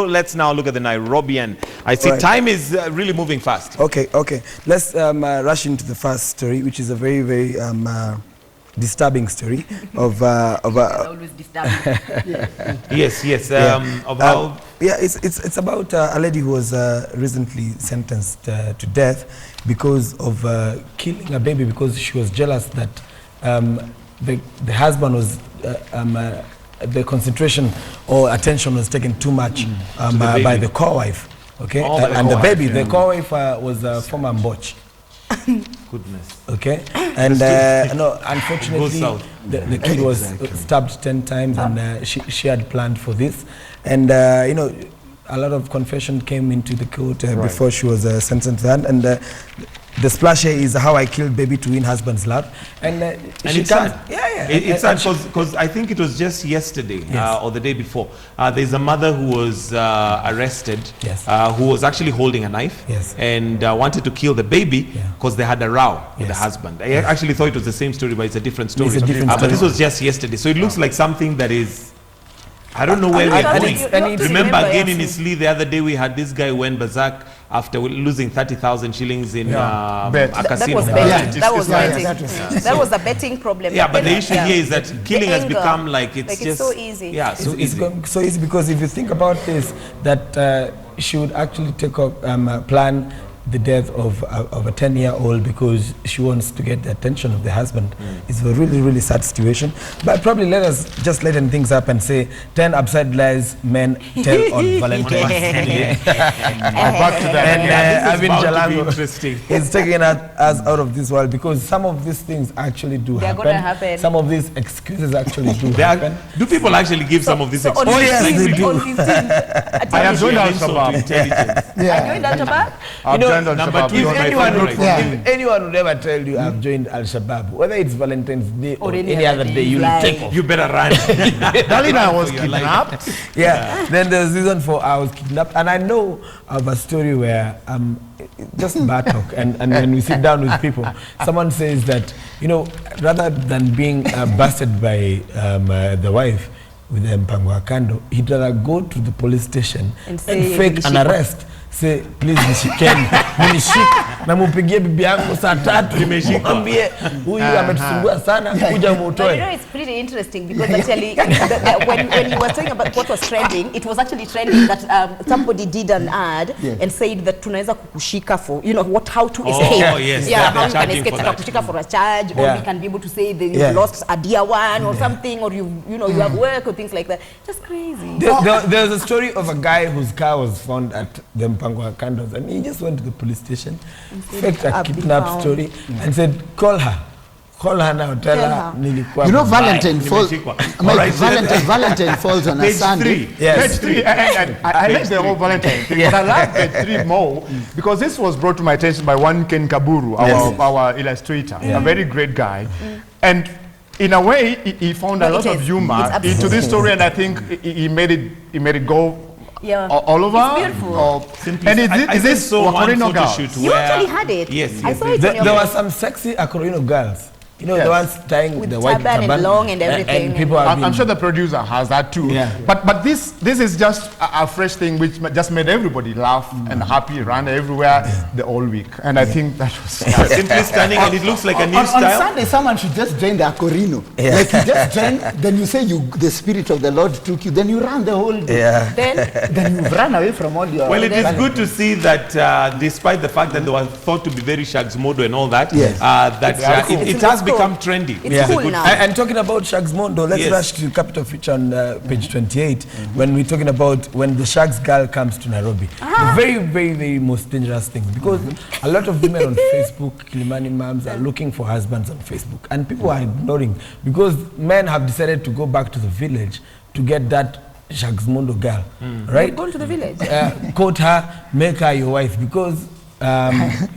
let's now look at the Nairobian. I see time is really moving fast. Okay. Let's rush into the first story, which is a very, very disturbing story of always disturbing. Yes. It's about a lady who was recently sentenced to death because of killing a baby because she was jealous that the husband was the concentration or attention was taken too much by the co-wife. Okay, and the baby, the co-wife was a former mboch. Goodness. Okay, and no, unfortunately, the kid was stabbed 10 times, and she had planned for this, and you know, a lot of confession came into the court before she was sentenced to that, and the splash here is how I killed baby to win husband's love, and she it's comes, sad. It's sad because I think it was just yesterday or the day before. There's a mother who was arrested, who was actually holding a knife and wanted to kill the baby because they had a row with the husband. I actually thought it was the same story, but it's a different story. But this was just yesterday, so it looks like something that is. I don't know where we're going. Remember again in Isli the other day we had this guy who went berserk after losing 30,000 shillings in a casino. That was betting. That was a betting problem. Yeah, but the issue here is that killing has become like it's just so easy. Yeah, so easy. So easy because if you think about this, that she would actually take up plan the death of a 10-year-old because she wants to get the attention of the husband. It's a really, really sad situation. But probably let us just lighten things up and say 10 absurd lies men tell on Valentine's Day. Back to that. And Avin Jalango interesting. is taking us out of this world because some of these things actually do happen. They're going to happen. Some of these excuses actually do happen. Do people actually give some of these excuses? Oh yes, they do. I have joined Al-Shabaab. I joined Al-Shabaab? You know, Number two, if anyone would ever tell you I've joined Al-Shabaab, whether it's Valentine's Day or any other day, you'll take off. You better run. Dalina was kidnapped. Then there's reason for I was kidnapped, and I know of a story where just bad talk, and when we sit down with people, someone says that, you know, rather than being busted by the wife with the Mpangwa Kando, he'd rather go to the police station and fake an arrest. Say, please nishikeni, nishik, na mupigie bibi yangu saa 3, mwambie huyu ametusumbua sana, kuja mutoe. You know, it's pretty interesting because actually, when you were talking about what was trending, it was actually trending that somebody did an ad and said that tunaweza kukushika for, you know, how to escape. Oh, yes. How you can escape, kukushika for a charge, or we can be able to say that you lost a dear one or something, or you have work or things like that. Just crazy. There's a story of a guy whose car was found at the Mpangwa Kandos, and he just went to the police station, faked a kidnap story, and said, call her now, tell her. You know, Valentine falls on a Sunday. Page 3, and I like the whole Valentine thing, but I like page 3 more because this was brought to my attention by one Ken Kaburu, our illustrator, a very great guy, and in a way he found a lot of humor into this story, and I think he made it go all over. It's beautiful. And is this so Wakorino girls? You actually had it. Yes. I saw it. There were some sexy Akorino girls. You know, the ones tying with the white turban and long and everything. And people I'm sure the producer has that too. But this is just a fresh thing which just made everybody laugh and happy, run everywhere the whole week. And I think that was simply stunning, and it looks like a new style. On Sunday, someone should just join the Akorino. Like you just join, then you say the Spirit of the Lord took you, then you run the whole day. Then you run away from all your... Well, it is good to see that despite the fact that they were thought to be very Shags Modo and all that, it has become trendy. It's cool now. And talking about Shags Mondo, let's rush to Capital Feature on page 28 when we're talking about when the Shags girl comes to Nairobi. The very, very, very most dangerous thing, because a lot of women on Facebook, Kilimani moms, are looking for husbands on Facebook, and people are ignoring because men have decided to go back to the village to get that Shags Mondo girl, right? Go to the village. Quote her, make her your wife, because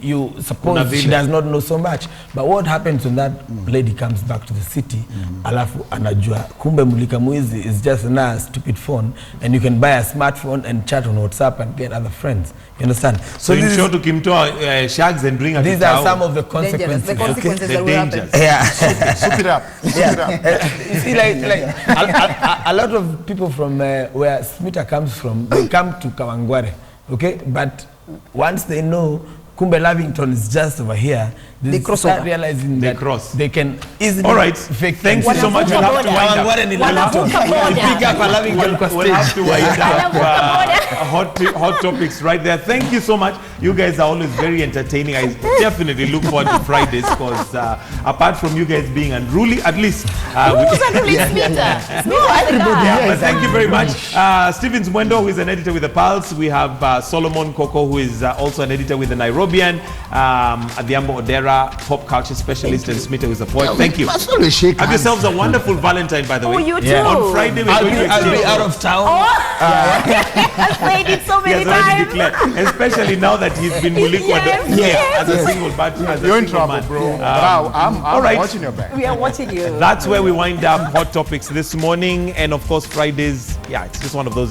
you suppose she does not know so much. But what happens when that lady comes back to the city, alafu anajua, kumbe mulika mwizi is just a stupid phone, and you can buy a smartphone and chat on WhatsApp and get other friends. You understand? So in short, to Kimtoa shags and bring these are some of the consequences. The consequences the dangers. Yeah. Soup it up. You see, like a lot of people from where Smitta comes from, they come to Kawangware, okay? But once they know Kumbe Lavington is just over here, they start realizing that they can easily fake. Thanks so much. We'll have to wind up. We'll have to wind up. Hot topics right there. Thank you so much. You guys are always very entertaining. I definitely look forward to Fridays because apart from you guys being unruly, at least who's unruly? Smitta. But thank you very much. Stevens Mwendo, who is an editor with the Pulse. We have Solomon Koko, who is also an editor with the Nairobian. Adhyambo Odera, pop culture specialist, and Smitta, who is a poet. Thank you. Have yourselves a wonderful Valentine, by the way. Oh, you too. On Friday, we're going to I'll be out of town. I've played it so many times. Especially now that he's been as a single but as You're a in single trouble, man. bro. I'm watching your back. We are watching you. That's where we wind up Hot Topics this morning. And of course, Fridays, it's just one of those days.